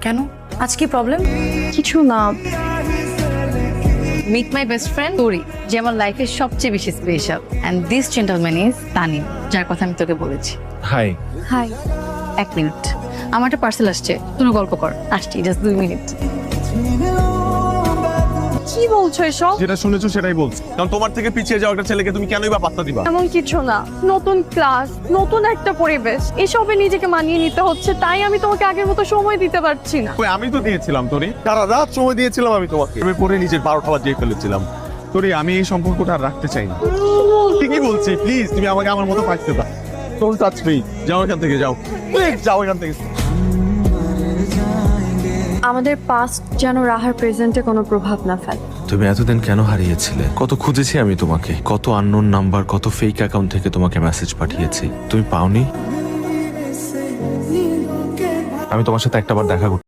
কেন? আজ কি প্রবলেম? কিছু না। মিট মাই বেস্ট ফ্রেন্ড তোরি, যে আমার লাইফের সবচেয়ে বেশি special. And this gentleman is Tanim, যার কথা আমি তোকে বলেছি। হাই। হাই। 1 মিনিট, আমার একটা পার্সেল আসছে, তুই গল্প কর। আসছি, জাস্ট 2 মিনিট। কি বলছো এসব? যেটা শুনেছো সেটাই বলছি, কারণ তোমার থেকে পিছিয়ে যাওয়া একটা ছেলেকে তুমি কেনই বা পাত্তা দিবা? এমন কিছু না, নতুন ক্লাস, নতুন একটা পরিবেশ, এসবে নিজেকে মানিয়ে নিতে হচ্ছে, তাই আমি তোমাকে আগের মতো সময় দিতে পারছি না। ওই আমি তো দিয়েছিলাম তোরি, সারা রাত সময় দিয়েছিলাম আমি তোমাকে, আমি পরে নিজের 12টা বাজিয়ে ফেলেছিলাম। তোরি, আমি এই সম্পর্কটা আর রাখতে চাই না। ঠিকই বলছি, প্লিজ তুমি আমাকে আমার মতো পাইতে দাও। ডোন্ট টাচ মি, যাও এখান থেকে, যাও প্লিজ, যাও এখান থেকে। আমাদের পাস্ট যেন রাহার প্রেজেন্টে কোনো প্রভাব না ফেলে। তুমি এতদিন কেন হারিয়েছিলে? কত খুঁজেছি আমি তোমাকে, কত আননোন নাম্বার, কত ফেক অ্যাকাউন্ট থেকে তোমাকে মেসেজ পাঠিয়েছি, তুমি পাওনি? আমি তোমার সাথে একটাবার দেখা করতে